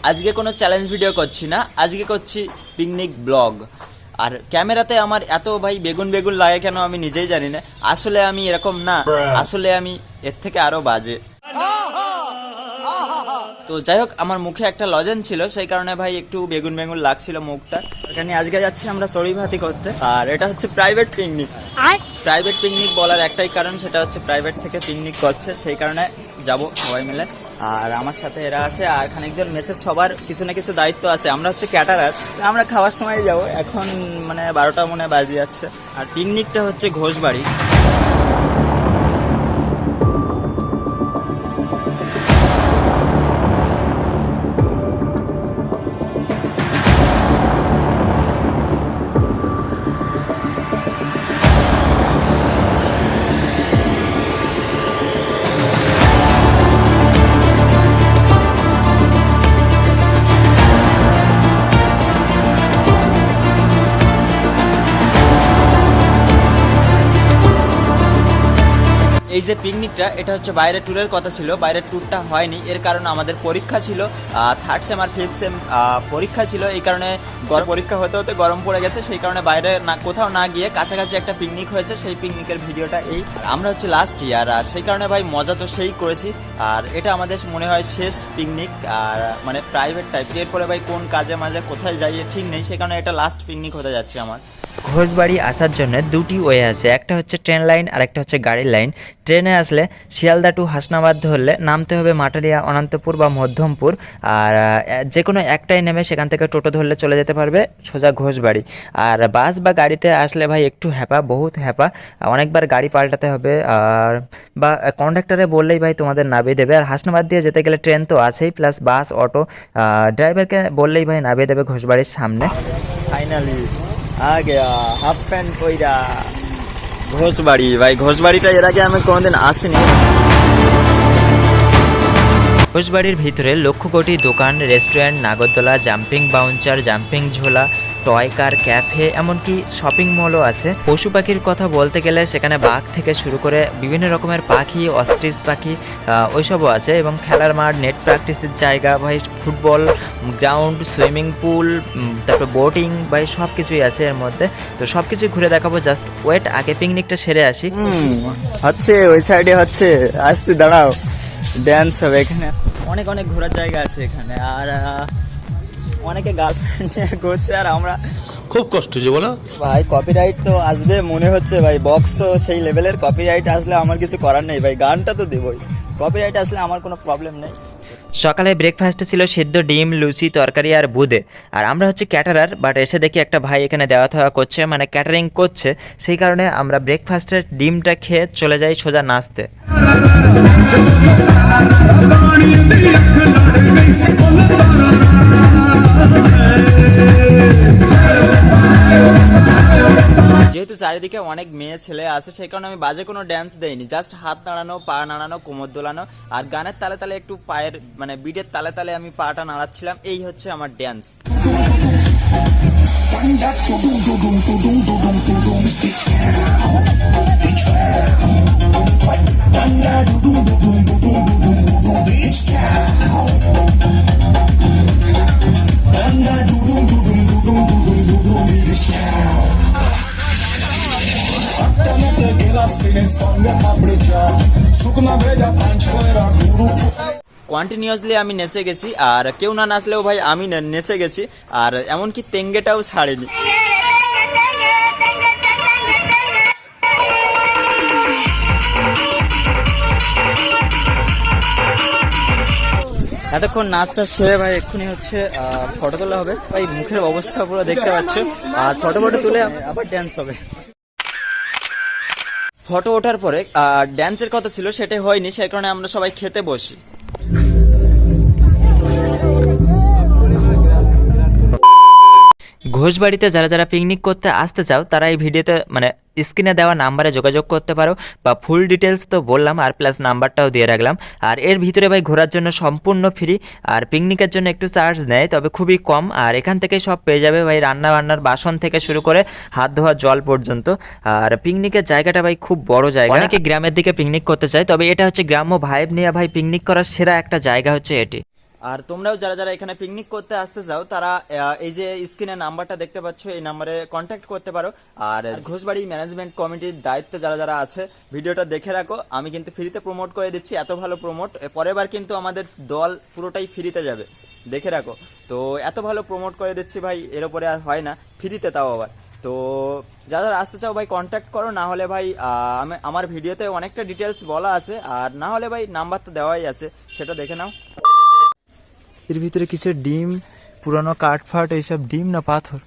আজকে কোনো challenge video করছি না, আজকে করছি পিকনিক ব্লগ। আর ক্যামেরাতে আমার এত ভাই বেগুন বেগুন লাগে কেন আমি নিজেই জানি না। আসলে আমি এরকম না, আসলে আমি এর থেকে আরো বাজে। তো যাই হোক, আমার মুখে একটা লজেন ছিল, সেই কারণে ভাই একটু বেগুন বেগুন লাগছিল মুখটা। এখানে আজকে যাচ্ছি আমরা সরিভাতি করতে, আর এটা হচ্ছে প্রাইভেট পিকনিক। প্রাইভেট পিকনিক বলার একটাই কারণ, সেটা হচ্ছে প্রাইভেট থেকে পিকনিক করছে, সেই কারণে যাব সবাই মিলে। আর আমার সাথে এরা আছে, আর খানিকজন মেসের সবার কিছু না কিছু দায়িত্ব আছে। আমরা হচ্ছে ক্যাটারার, আমরা খাওয়ার সময় যাব। এখন মানে 12টা মনে বাজে যাচ্ছে। আর পিকনিকটা হচ্ছে ঘোষবাড়ি। এই যে পিকনিকটা, এটা হচ্ছে বাইরের ট্যুরের কথা ছিল, বাইরের ট্যুরটা হয়নি। এর কারণ আমাদের পরীক্ষা ছিল, 3rd সেম আর 5th সেম পরীক্ষা ছিল। এই কারণে পরীক্ষা হতে হতে গরম পড়ে গেছে, সেই কারণে বাইরে না কোথাও না গিয়ে কাছাকাছি একটা পিকনিক হয়েছে। সেই পিকনিকের ভিডিওটা এই। আমরা হচ্ছে লাস্ট ইয়ার, আর সেই কারণে ভাই মজা তো সেই করেছি। আর এটা আমাদের মনে হয় শেষ পিকনিক, আর মানে প্রাইভেট টাইপ। এরপরে ভাই কোন কাজে মাঝে কোথায় যাই ঠিক নেই, সেই কারণে এটা লাস্ট পিকনিক হতে যাচ্ছে আমার। ঘোষবাড়ি আসার জন্য দুটি ওয়ে আছে, একটা হচ্ছে ট্রেন লাইন আর একটা হচ্ছে গাড়ির লাইন। ট্রেনে আসলে শিয়ালদা টু হাসনাবাদ ধরলে নামতে হবে মাটারিয়া, অনন্তপুর বা মধ্যমপুর। আর যে কোনো একটাই নেমে সেখান থেকে টোটো ধরলে চলে যেতে পারবে সোজা ঘোষবাড়ি। আর বাস বা গাড়িতে আসলে ভাই একটু হ্যাপা, বহুত হ্যাপা, অনেকবার গাড়ি পাল্টাতে হবে। আর বা কন্ডাক্টরে বললেই ভাই তোমাদের নামিয়ে দেবে। আর হাসনাবাদ দিয়ে যেতে গেলে ট্রেন তো আছেই, প্লাস বাস, অটো। ড্রাইভারকে বললেই ভাই নামিয়ে দেবে ঘোষবাড়ির সামনে। ফাইনালি आ गया हाफ पैंट পইরা ঘোষবাড়ি। ভাই ঘোষবাড়িটা এর আগে আমি কোনোদিন আসিনি। ঘোষবাড়ির ভিতরে লক্ষ কোটি দোকান, রেস্টুরেন্ট, নাগরদোলা, জাম্পিং বাউন্সার, জাম্পিং ঝোলা, টয় কার, ক্যাফে, এমনকি শপিং মলও আছে। পশু পাখির কথা বলতে গেলে সেখানে বাঘ থেকে শুরু করে বিভিন্ন রকমের পাখি, অস্ট্রিচ পাখি, ওইসবও আছে। এবং খেলার মাঠ, নেট প্র্যাকটিসের জায়গা, ভাই ফুটবল গ্রাউন্ড, সুইমিং পুল, তারপর বোটিং, ভাই সব কিছুই আছে এর মধ্যে। তো সব কিছুই ঘুরে দেখাবো, জাস্ট ওয়েট, আগে পিকনিকটা সেরে আসি। হচ্ছে ওই সাইডে হচ্ছে, আসতে দাঁড়াও, ড্যান্স হবে এখানে। অনেক অনেক ঘোরার জায়গা আছে এখানে। আর অনেকে গার্লফ্রেন্ড নিয়ে ঘুরছে, আর আমরা খুব কষ্ট হচ্ছে বলো ভাই। কপিরাইট তো আসবে মনে হচ্ছে ভাই, বক্স তো সেই লেভেলের। কপিরাইট আসলে আমার কিছু করার নেই ভাই, গানটা তো দেবই। কপিরাইট আসলে আমার কোনো প্রবলেম নেই। সকালে ব্রেকফাস্টে ছিল সেদ্ধ ডিম, লুচি, তরকারি আর বুদে। আর আমরা হচ্ছে ক্যাটারার, বাট এসে দেখি একটা ভাই এখানে দেওয়া থাওয়া করছে, মানে ক্যাটারিং করছে। সেই কারণে আমরা ব্রেকফাস্টের ডিমটা খেয়ে চলে যাই সোজা নাচতে। যেহেতু চারিদিকে অনেক মেয়ে ছেলে আছে, সেই কারণে আমি বাজে কোনো ড্যান্স দেইনি, জাস্ট হাত নাড়ানো, পা নাড়ানো, কোমর দোলানো, আর গানের তালে তালে একটু পায়ের মানে বিটের তালে তালে আমি পাটা নাড়াচ্ছিলাম। এই হচ্ছে আমার ড্যান্স। কন্টিনিউয়াসলি আমি নেচে গেছি, আর কেউ না নাচলেও ভাই আমি নেচে গেছি। আর এমনকি তেঙ্গেটাও ছাড়েনি। এতক্ষণ নাচটা সেরে ভাই এক্ষুনি হচ্ছে ফটো তোলা হবে। ভাই মুখের অবস্থা পুরো দেখতে পাচ্ছ। আর ফটো তুলে আবার ড্যান্স হবে। ফটো ওঠার পরে ড্যান্সের কথা ছিল, সেটা হয়নি, সেই কারণে আমরা সবাই খেতে বসি। ঘোষবাড়িতে যারা যারা পিকনিক করতে আসতে চাও তারা এই ভিডিওতে মানে স্ক্রিনে দেওয়া নাম্বারে যোগাযোগ করতে পারো, বা ফুল ডিটেলস তো বললাম আর প্লাস নাম্বারটাও দিয়ে রাখলাম। আর এর ভিতরে ভাই ঘোরার জন্য সম্পূর্ণ ফ্রি, আর পিকনিকের জন্য একটু চার্জ নেয় তবে খুবই কম। আর এখান থেকে সব পেয়ে যাবে ভাই, রান্না বান্নার বাসন থেকে শুরু করে হাত ধোয়া জল পর্যন্ত। আর পিকনিকের জায়গাটা ভাই খুব বড় জায়গা, অনেকে গ্রামের দিকে পিকনিক করতে চায়, তবে এটা হচ্ছে গ্রাম্য ভাইব নিয়ে ভাই পিকনিক করার সেরা একটা জায়গা হচ্ছে এটি। আর তোমরাও যারা যারা এখানে পিকনিক করতে আসতে চাও তারা এই যে স্ক্রিনে নাম্বারটা দেখতে পাচ্ছ এই নাম্বারে কন্ট্যাক্ট করতে পারো। আর ঘোষবাড়ি ম্যানেজমেন্ট কমিটির দায়িত্বে যারা যারা আছে ভিডিওটা দেখে রাখো, আমি কিন্তু ফ্রিতে প্রমোট করে দিচ্ছি, এত ভালো প্রমোট পরের বার কিন্তু আমাদের দল পুরোটাই ফ্রিতে যাবে, দেখে রাখো। তো এত ভালো প্রমোট করে দিচ্ছি ভাই, এর উপরে আর হয় না, ফ্রিতে তাও আবার। তো যারা যারা আসতে চাও ভাই কন্ট্যাক্ট করো, না হলে ভাই আমার ভিডিওতে অনেকটা ডিটেলস বলা আছে, আর না হলে ভাই নাম্বার তো দেওয়াই আছে, সেটা দেখে নাও। এর ভিতরে কিছু ডিম, পুরানো কাঠ ফাট, এইসব ডিম না পাথর,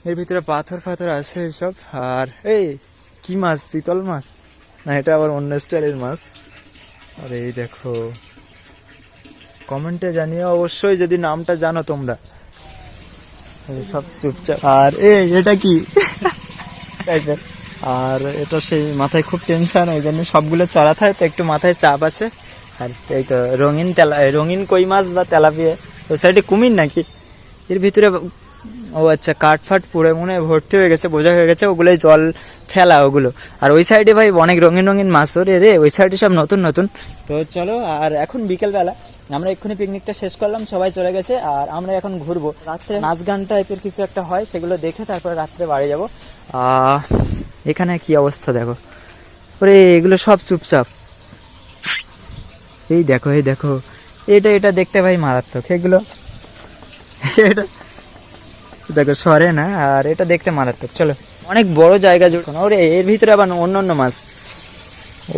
এর ভিতরে পাথর ফাথর আছে এইসব। আর এই কি মাছ, শীতল মাছ না, এটা আবার অন্য স্টাইলের মাছ। আর এই দেখো, কমেন্টে জানিও অবশ্যই যদি নামটা জানো তোমরা। সব চুপচাপ। আর এই এটা কি টাইপের, আর এটা সেই মাথায় খুব টেনশন, ওই জন্য সবগুলো চড়াতে তো একটু মাথায় চাপ আছে। আর এই তো রঙিন কই মাছ বা তেলাপিয়া, ওই সাইডে কুমির নাকি এর ভিতরে। ও আচ্ছা, কাঠ ফাট পুড়ে মনে হয় ভর্তি হয়ে গেছে, বোঝা হয়ে গেছে, ওগুলোই জল ফেলা ওগুলো। আর ওই সাইডে ভাই অনেক রঙিন রঙিন মাছ, ওরে রে ওই সাইডে সব নতুন নতুন। তো চলো, আর এখন বিকেলবেলা আমরা এক্ষুনি পিকনিকটা শেষ করলাম, সবাই চলে গেছে, আর আমরা এখন ঘুরবো। রাত্রে নাচ গান টাইপের কিছু একটা হয়, সেগুলো দেখে তারপরে রাত্রে বাড়ি যাবো। এখানে কি অবস্থা দেখো, ওরে এগুলো সব চুপচাপ। এই দেখো এই দেখো, এটা দেখতে ভাই মারাত্মক এগুলো, এটা দেখো সরে না, আর এটা দেখতে মারাত্মক। চলো, অনেক বড় জায়গা জুড়ে, ওরে এর ভিতরে আবার অন্য অন্য মাছ।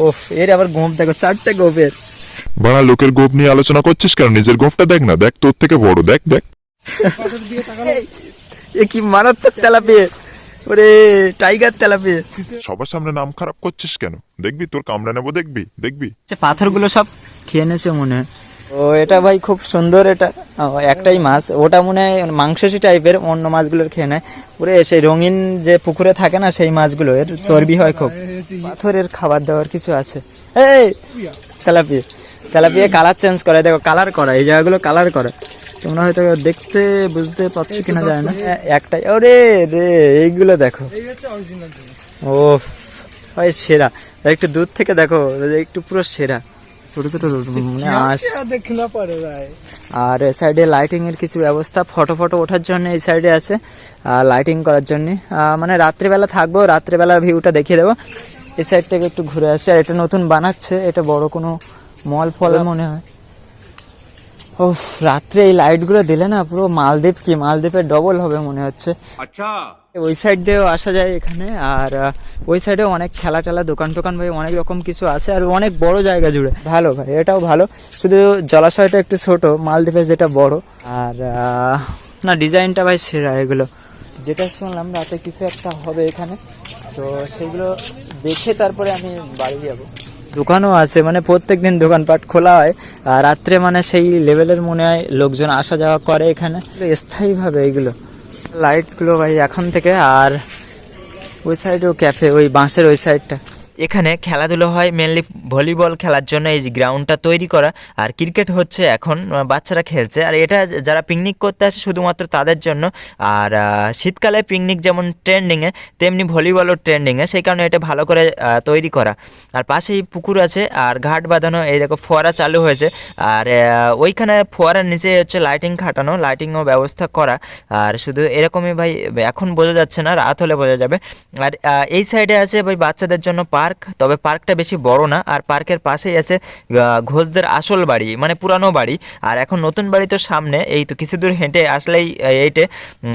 ওফ, এর আবার গোঁফ দেখো, 4টে গোঁফের। বাড়া লোকের গোপ নিয়ে আলোচনা করছিস কেন? নিজের গোপটা দেখ না, দেখ তোর থেকে বড়, দেখ দেখ। এ কি মারাত্মক তেলাপিয়া, ওরে টাইগার তেলাপিয়া। সবার সামনে নাম খারাপ করছিস কেন? দেখবি তোর কামড়া নেবো, দেখবি দেখবি। পাথরগুলো সব খেয়ে নেছে মনে হয়। ও এটা ভাই খুব সুন্দর, এটা একটাই মাছ, ওটা মনে হয় মাংসাশী টাইপের, অন্য মাছগুলোর খেয়ে নেয়। ওরে সেই রঙিন যে পুকুরে থাকে না সেই মাছগুলো, এর চর্বি হয় খুব। পাথরের খাবার দাবার কিছু আছে। এই তেলাপিয়া, তেলাপিয়া কালার চেঞ্জ করে, দেখো কালার করা, এই জায়গাগুলো কালার করা, তোমরা হয়তো দেখতে বুঝতে পারছো কিনা যায় না। একটাই, ওরে রে এইগুলো দেখো, ও ভাই সেরা, একটু দূর থেকে দেখো, একটু পুরো সেরা, ছোট ছোট মানে আর সাইডে লাইটিং এর কিছু ব্যবস্থা, ফটো ফটো ওঠার জন্য এই সাইডে আছে, লাইটিং করার জন্য। মানে রাত্রিবেলা থাকবো, রাত্রিবেলা ভিউটা দেখিয়ে দেবো। এই সাইড থেকে একটু ঘুরে আসছে, আর এটা নতুন বানাচ্ছে, এটা বড় কোনো মল ফল মনে হয়। ও রাত্রে এই লাইট গুলো দিলে না পুরো মালদ্বীপ, কি মালদ্বীপের ডবল হবে মনে হচ্ছে। আচ্ছা, ওই সাইড দিয়েও আসা যায় এখানে, আর ওই সাইডেও অনেক খেলা টেলা দোকান টোকান ভাই অনেক রকম কিছু আছে, আর অনেক বড় জায়গা জুড়ে। ভালো ভাই, এটাও ভালো, শুধু জলাশয়টা একটু ছোট, মালদ্বীপের যেটা বড়। আর না ডিজাইনটা ভাই সেরা এগুলো। যেটা শুনলাম রাতে কিছু একটা হবে এখানে, তো সেগুলো দেখে তারপরে আমি বাড়ি যাবো। দোকানও আছে, মানে প্রত্যেকদিন দোকানপাট খোলা হয়, আর রাত্রে মানে সেই লেভেলের মনে হয় লোকজন আসা যাওয়া করে এখানে স্থায়ীভাবে। এইগুলো লাইটগুলো ভাই এখন থেকে। আর ওই সাইডেও ক্যাফে, ওই বাঁশের ওই সাইডটা, এখানে খেলাধুলো হয় মেনলি ভলিবল খেলার জন্য এই গ্রাউন্ডটা তৈরি করা, আর ক্রিকেট হচ্ছে এখন বাচ্চারা খেলছে। আর এটা যারা পিকনিক করতে আসে শুধুমাত্র তাদের জন্য। আর শীতকালে পিকনিক যেমন ট্রেন্ডিংয়ে, তেমনি ভলিবলও ট্রেন্ডিংয়ে, সেই কারণে এটা ভালো করে তৈরি করা। আর পাশেই পুকুর আছে, আর ঘাট বাঁধানো, এই দেখো ফোয়ারা চালু হয়েছে। আর ওইখানে ফোয়ারার নিচে হচ্ছে লাইটিং খাটানো, লাইটিংও ব্যবস্থা করা। আর শুধু এরকমই ভাই, এখন বোঝা যাচ্ছে না, রাত হলে বোঝা যাবে। আর এই সাইডে আছে ভাই বাচ্চাদের জন্য পার্ক, তবে পার্কটা বেশি বড় না। আর পার্কের পাশেই আছে ঘোষদের আসল বাড়ি, মানে পুরানো বাড়ি। আর এখন নতুন বাড়ি তো সামনে, এই তো কিছু দূর হেঁটে আসলেই এইটে।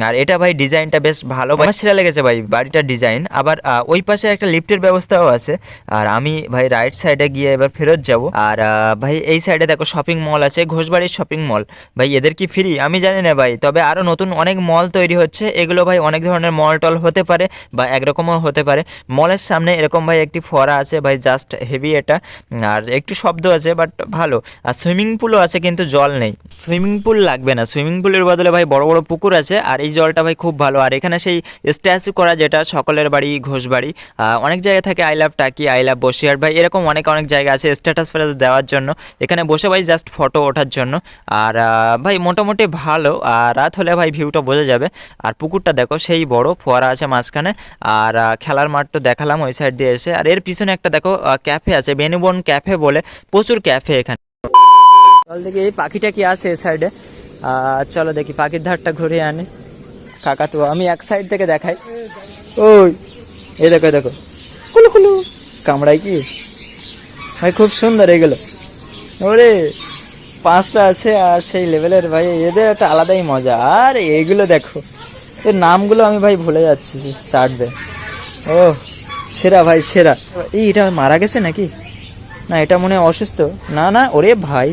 আর এটা ভাই ডিজাইনটা বেশ ভালো, আমার সেরা লেগেছে ভাই বাড়িটার ডিজাইন। আবার ওই পাশে একটা লিফটের ব্যবস্থাও আছে। আর আমি ভাই রাইট সাইডে গিয়ে এবার ফেরত যাব। আর ভাই এই সাইডে দেখো শপিং মল আছে, ঘোষবাড়ির শপিং মল। ভাই এদের কি ফ্রি আমি জানি না ভাই, তবে আরও নতুন অনেক মল তৈরি হচ্ছে। এগুলো ভাই অনেক ধরনের মল টল হতে পারে, বা একরকমও হতে পারে। মলের সামনে এরকম ভাই একটি ফোয়ারা আছে ভাই, জাস্ট হেভি এটা। আর একটু শব্দ আছে বাট ভালো। আর সুইমিং পুলও আছে কিন্তু জল নেই। সুইমিং পুল লাগবে না, সুইমিং পুলের বদলে ভাই বড় বড় পুকুর আছে। আর এই জলটা ভাই খুব ভালো। আর এখানে সেই স্ট্যাচু করা যেটা সকলের বাড়ি ঘোষ বাড়ি, অনেক জায়গায় থাকে আই লাভ টাকি, আই লাভ বসিরহাট ভাই, এরকম অনেক অনেক জায়গা আছে স্ট্যাটাস ফ্যাটাস দেওয়ার জন্য। এখানে বসে ভাই জাস্ট ফটো ওঠার জন্য। আর ভাই মোটামুটি ভালো। আর রাত হলে ভাই ভিউটা বোঝা যাবে। আর পুকুরটা দেখো সেই বড়, ফোয়ারা আছে মাঝখানে। আর খেলার মাঠ তো দেখালাম ওই সাইড দিয়ে এসে। আর এর পিছনে একটা দেখো ক্যাফে আছে, বেনুবন ক্যাফে বলে, প্রচুর ক্যাফে এখানে। চল দেখি এই পাখিটা কি আছে এই সাইডে। চলো দেখি পাখির ধারটা ঘুরে আনি। কাকাতুয়া আমি এক সাইড থেকে দেখাই। ওই এই দেখো দেখো, কুলু কুলু কামড়াই কি ভাই, খুব সুন্দর এগুলো। ওরে 5টা আছে আর সেই লেভেলের ভাই, এদের একটা আলাদাই মজা। আর এইগুলো দেখো, এর নামগুলো আমি ভাই ভুলে যাচ্ছি, চাটবে। ও সেরা ভাই সেরা। এটা মারা গেছে নাকি? না এটা মনে হয় অসুস্থ। না না, ওরে ভাই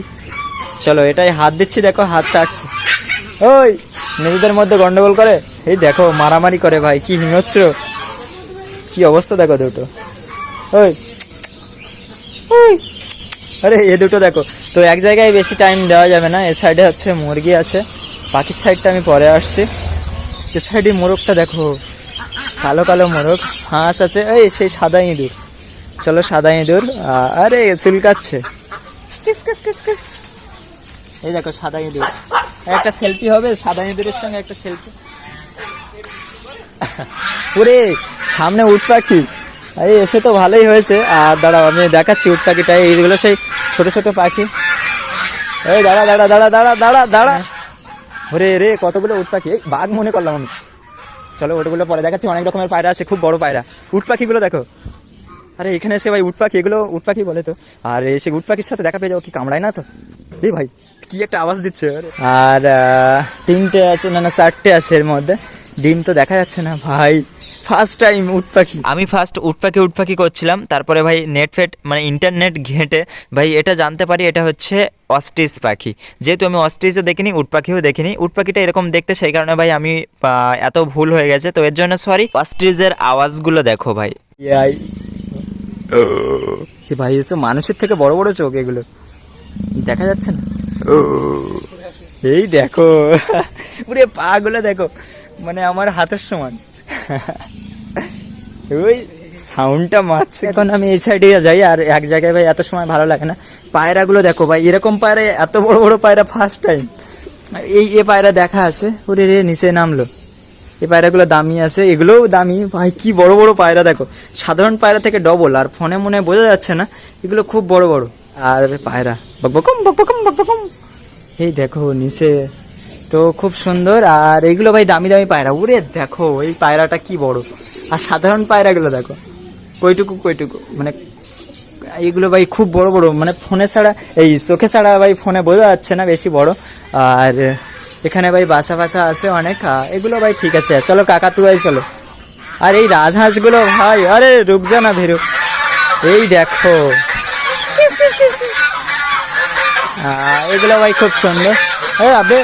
চলো এটাই হাত দিচ্ছি, দেখো হাত চাটছে। ওই নিজেদের মধ্যে গন্ডগোল করে, এই দেখো মারামারি করে ভাই, কি হিংস্র, কি অবস্থা দেখো দুটো। ওই আরে এ দুটো দেখো তো, এক জায়গায় বেশি টাইম দেওয়া যাবে না। এর সাইডে হচ্ছে মুরগি আছে, পাখির সাইডটা আমি পরে আসছি। এ সাইডে মোরগটা দেখো, কালো কালো মোরগ। হাঁস আছে, এই সেই সাদা ইঁদুর। চলো সাদা ইঁদুর, আরে চুলকাচ্ছে, কিস কিস কিস কিস। এই দেখো সাদা ইঁদুর, একটা সেলফি হবে সাদা ইঁদুরের সঙ্গে, একটা সেলফি। ওরে সামনে উট পাখি, এই এসে তো ভালোই হয়েছে। আর দাঁড়াও আমি দেখাচ্ছি উট পাখিটা, এইগুলো সেই ছোট ছোট পাখি। এই দাঁড়া দাঁড়া দাঁড়া দাঁড়া দাঁড়া দাঁড়া, ওরে রে কতগুলো উট পাখি, এই বাঘ মনে করলাম আমি। চলো ওটাগুলো পরে দেখাচ্ছি, অনেক রকমের পায়রা আছে, খুব বড় পায়রা। উট পাখিগুলো দেখো, আরে এখানে এসে ভাই উট পাখি, এগুলো উট পাখি বলে তো। আর এসে উট পাখির সাথে দেখা পেয়ে যাও, কি কামড়ায় না তো? এই ভাই কি একটা আওয়াজ দিচ্ছে। আর 3টে আছে, না না 4টে আছে এর মধ্যে। ডিম তো দেখা যাচ্ছে না ভাই, ফার্স্ট টাইম উট পাখি। আমি ফার্স্ট উট পাখি করছিলাম, তারপরে ভাই নেট ফেট মানে ইন্টারনেট ঘেঁটে ভাই এটা জানতে পারি এটা হচ্ছে অস্ট্রিচ পাখি। যেহেতু আমি অস্ট্রিচও দেখিনি, উট পাখিও দেখিনি, উট পাখিটা এরকম দেখতে, সেই কারণে ভাই আমি এত ভুল হয়ে গেছে, তো এর জন্য সরি। অস্ট্রিচের আওয়াজগুলো দেখো ভাই, ভাই এসব মানুষের থেকে বড় বড় চোখ, এগুলো দেখা যাচ্ছে না। এই দেখো পুরো পা গুলো দেখো, মানে আমার হাতের সমান। ওই সাউন্ডটা মারছে। এখন আমি এই সাইডে যাই, আর এক জায়গায় ভাই এত সময় ভালো লাগে না। পায়রাগুলো দেখো ভাই, এরকম পায়রা, এত বড় বড় পায়রা ফার্স্ট টাইম। এ পায়রা দেখা আছে, ওরে রে নিচে নামলো। এই পায়রাগুলো দামি আছে, এগুলোও দামি ভাই, কি বড় বড় পায়রা দেখো, সাধারণ পায়রা থেকে ডবল। আর ফোনে মনে বোঝা যাচ্ছে না, এগুলো খুব বড় বড়। আর পায়রা বকবকম বকবকম বকবকম, এই দেখো নিচে তো খুব সুন্দর। আর এগুলো ভাই দামি দামি পায়রা, উড়ে দেখো এই পায়রাটা কি বড়। আর সাধারণ পায়রাগুলো দেখো কইটুকু কইটুকু, মানে এগুলো ভাই খুব বড় বড়, মানে ফোনে ছাড়া, এই চোখে ছাড়া ভাই ফোনে বোঝা যাচ্ছে না বেশি বড়। আর এখানে ভাই বাসা বাসা আছে অনেক, এগুলো ভাই ঠিক আছে। চলো কাকাতুয়াই চলো। আর এই রাজহাঁসগুলো ভাই, আরে রুক যা না ভেরু, এই দেখো এগুলো ভাই খুব সুন্দর। আবে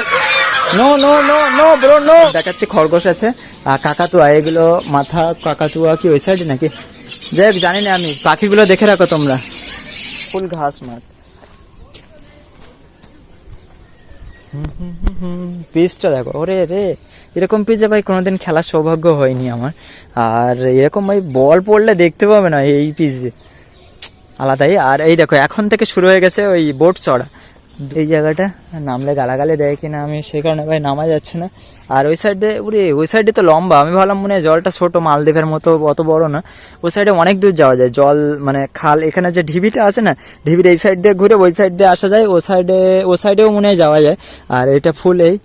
no no no no bro no, দেখাচ্ছি খরগোশ আছে, কাকাতুয়া, এগুলো মাথা কাকাতুয়া কি ওই সাইডে নাকি, যাই হোক জানি না আমি। পাখিগুলো দেখে রাখো তোমরা, ফুল ঘাস মাঠ। পিচটা দেখো, ওরে রে এরকম পিচে ভাই কোনোদিন খেলার সৌভাগ্য হয়নি আমার। আর এরকম ভাই বল পড়লে দেখতে পাবে না এই পিচে, আলাদাই। আর এই দেখো এখন থেকে শুরু হয়ে গেছে ওই বোট চড়া, এই জায়গাটা নামলে গালাগালি দেয় কিনা, আমি সেই কারণে ভাই নামা যাচ্ছে না। আর ওই সাইডে, ওই সাইডে তো লম্বা, আমি ভাবলাম মনে হয় জলটা ছোট, মালদ্বীপের মতো অত বড় না। ওই সাইডে অনেক দূর যাওয়া যায়, জল মানে খাল, এখানে যে ঢিবিটা আছে না, ঢিবির এই সাইড দিয়ে ঘুরে ওই সাইড দিয়ে আসা যায়, ও সাইডেও মনে হয় যাওয়া যায়। আর এটা ফুল এই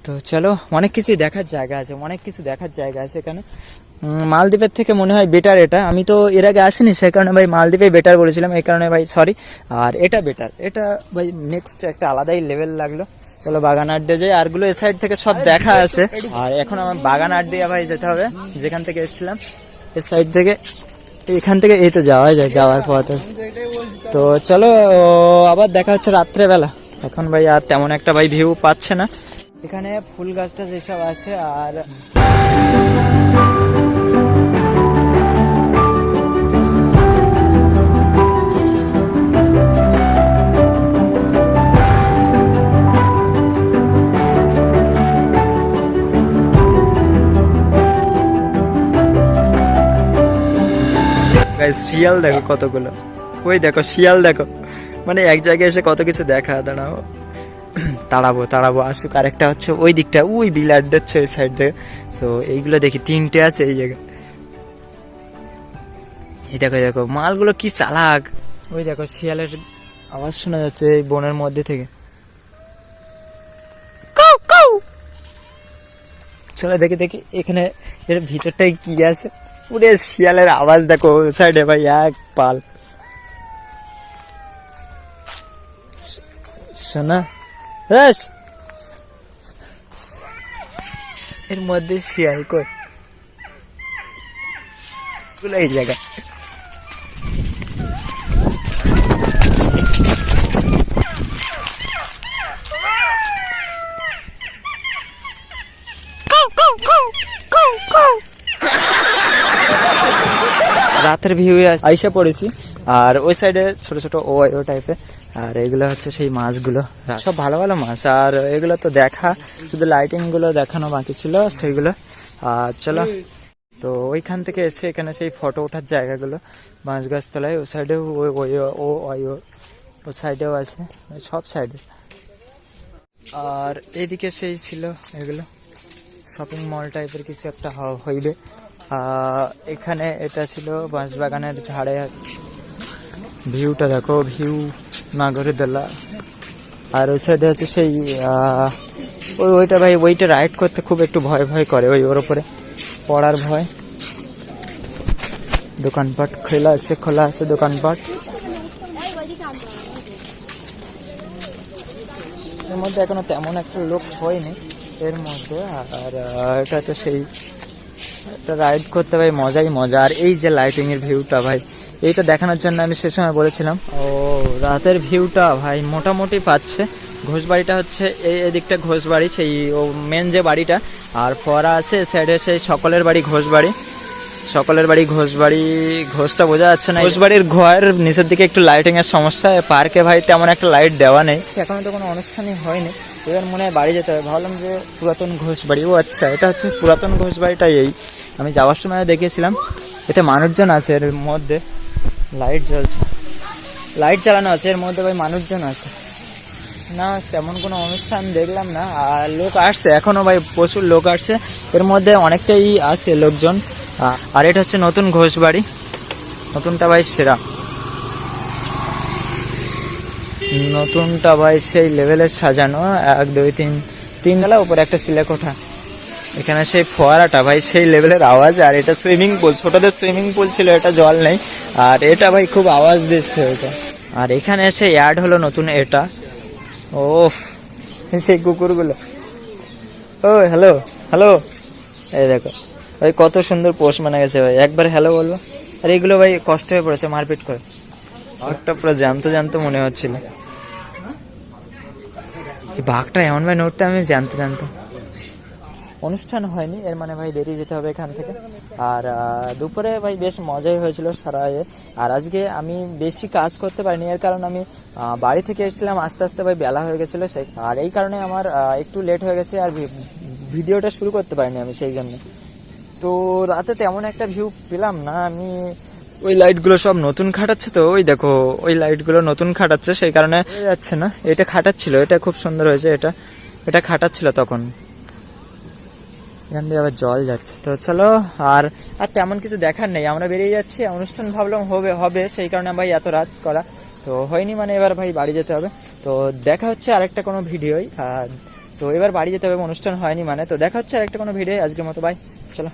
তো, চলো অনেক কিছুই দেখার জায়গা আছে, অনেক কিছু দেখার জায়গা আছে এখানে। মালদ্বীপের থেকে মনে হয় বেটার এটা, আমি তো এর আগে আসিনি সেই কারণে ভাই মালদ্বীপে বেটার বলেছিলাম, এই কারণে ভাই সরি। আর এটা বেটার, এটা ভাই নেক্সট একটা আলাদাই লেভেল লাগলো। চলো বাগান আড্ডে যাই, আরগুলো এ সাইড থেকে সব দেখা আছে। আর এখন আমার বাগান আড্ডে ভাই যেতে হবে, যেখান থেকে এসেছিলাম এ সাইড থেকে, এখান থেকে এই তো যাওয়া যায়, যাওয়ার পথ। তো চলো আবার দেখা হচ্ছে রাত্রেবেলা। এখন ভাই আর তেমন একটা ভাই ভিউ পাচ্ছে না, এখানে ফুল গাছটা যেসব আছে। আর গাইস শিয়াল দেখো কতগুলো, ওই দেখো শিয়াল দেখো, মানে এক জায়গায় এসে কত কিছু দেখা। দাঁড়াও তাড়াবো আসুক। আরেকটা হচ্ছে ওই দিকটা, ওই বিলাট দিচ্ছে ওই সাইড থেকে। তো এইগুলো দেখি 3টে আছে এই জায়গায়। এই দেখো মালগুলো কি চালাক। ওই দেখো শিয়ালের আওয়াজ শোনা যাচ্ছে এই বনের মধ্যে থেকে। চলো দেখি এখানে এর ভিতরটাই কি আছে। পুরো শিয়ালের আওয়াজ দেখো সাইডে ভাই এক পাল। শোনা এর মধ্যে শিয়াল কই এই জায়গা। রাতের ভিউ আইসা পড়েছি, আর ওই সাইডে ছোট ছোট ও টাইপের, আর এগুলো হচ্ছে সেই মাছগুলো, সব ভালো ভালো মাছ। আর এগুলো তো দেখা, শুধু লাইটিং গুলো দেখানো বাকি ছিল সেইগুলো। আর চলো, তো ওইখান থেকে এসে এখানে সেই ফটো ওঠার জায়গাগুলো বাঁশ গাছ তলায়, ও সাইডেও ও সাইডেও আছে, সব সাইডে। আর এইদিকে সেই ছিল এগুলো শপিং মল টাইপের কিছু একটা হইবে। এখানে এটা ছিল বাঁশবাগানের ধারে। ভিউটা দেখো, ভিউ নাগরদোলা। আর ওই সাইডে আছে সেই ওইটা ভাই, ওইটা রাইড করতে খুব একটু ভয় করে, ওর উপরে পড়ার ভয়। দোকানপাট খোলা আছে দোকানপাট। এর মধ্যে এখনো তেমন একটা লোক হয়নি এর মধ্যে। আর এটা তো সেই রাইড করতে ভাই মজা। আর এই যে লাইটিং এর ভিউটা ভাই, এইটা দেখানোর জন্য আমি সে সময় বলেছিলাম। রাতের ভিউটা ভাই মোটামুটি পাচ্ছে। ঘোষবাড়িটা হচ্ছে এদিকটা ঘোষবাড়ি, সেই মেন যে বাড়িটা। আর ফোয়ারা আছে সাইডে, সেই সকলের বাড়ি ঘোষবাড়ি। ঘোষটা বোঝা যাচ্ছে না। ঘোষবাড়ির ঘরের নিচের দিকে একটু লাইটিং এর সমস্যা। পার্কে ভাই তেমন একটা লাইট দেওয়া নেই, এখনো তো কোনো অনুষ্ঠানই হয়নি। এবার মনে হয় বাড়ি যেতে হবে। ভাবলাম যে পুরাতন ঘোষবাড়ি, আচ্ছা এটা হচ্ছে পুরাতন ঘোষবাড়িটা। এই আমি যাওয়ার সময় দেখেছিলাম, এতে মানুষজন আছে, এর মধ্যে লাইট জ্বলছে, লাইট চালানো আছে, এর মধ্যে ভাই মানুষজন আছে না। তেমন কোনো অনুষ্ঠান দেখলাম না। আর লোক আসছে এখনো ভাই, প্রচুর লোক আসছে, এর মধ্যে অনেকটাই আছে লোকজন। আর এটা হচ্ছে নতুন ঘোষবাড়ি, নতুনটা ভাই সেরা, নতুনটা ভাই সেই লেভেলের সাজানো। 1 2 3 তিনতলা, উপরে একটা সিলেকোঠা। এখানে সেই ফোয়ারাটা ভাই সেই লেভেলের আওয়াজ। আর এটা সুইমিং পুল, ছোটদের সুইমিং পুল ছিল, এটা জল নেই। আর এটা ভাই খুব আওয়াজ দিচ্ছে ওইটা। আর এখানে এসে অ্যাড হলো নতুন এটা, ওফ সেই কুকুরগুলো। ও হ্যালো এই দেখো ভাই, কত সুন্দর পোস্ট মানে গেছে ভাই, একবার হ্যালো বলবো। আর এইগুলো ভাই কষ্ট হয়ে পড়েছে মারপিট করে, একটা পুরো জ্যান্ত মনে হচ্ছিল। বাঘটা এমন ভাই নড়তে, আমি জানতো। অনুষ্ঠান হয়নি, এর মানে ভাই বেরিয়ে যেতে হবে এখান থেকে। আর দুপুরে ভাই বেশ মজাই হয়েছিল সারা। আর আজকে আমি বেশি কাজ করতে পারিনি, এর কারণ আমি বাড়ি থেকে এসেছিলাম আস্তে আস্তে ভাই, বেলা হয়ে গেছিলো সেই। আর এই কারণে আমার একটু লেট হয়ে গেছে, আর ভিডিওটা শুরু করতে পারিনি আমি সেই জন্য। তো রাতে তেমন একটা ভিউ পেলাম না আমি। ওই লাইটগুলো সব নতুন খাটাচ্ছে, তো ওই দেখো ওই লাইটগুলো নতুন খাটাচ্ছে, সেই কারণে যাচ্ছে না। এটা খাটাচ্ছিল, এটা খুব সুন্দর হয়েছে, এটা খাটাচ্ছিল তখন। এখান দিয়ে আবার জল যাচ্ছে। তো চলো, আর তেমন কিছু দেখার নেই, আমরা বেরিয়ে যাচ্ছি। অনুষ্ঠান ভাবলাম হবে, সেই কারণে ভাই এত রাত করা তো হয়নি, মানে এবার ভাই বাড়ি যেতে হবে। তো দেখা হচ্ছে আরেকটা কোনো ভিডিওই। তো এবার বাড়ি যেতে হবে, অনুষ্ঠান হয়নি মানে। তো দেখা হচ্ছে আরেকটা কোনো ভিডিও, আজকের মতো বাই, চলো।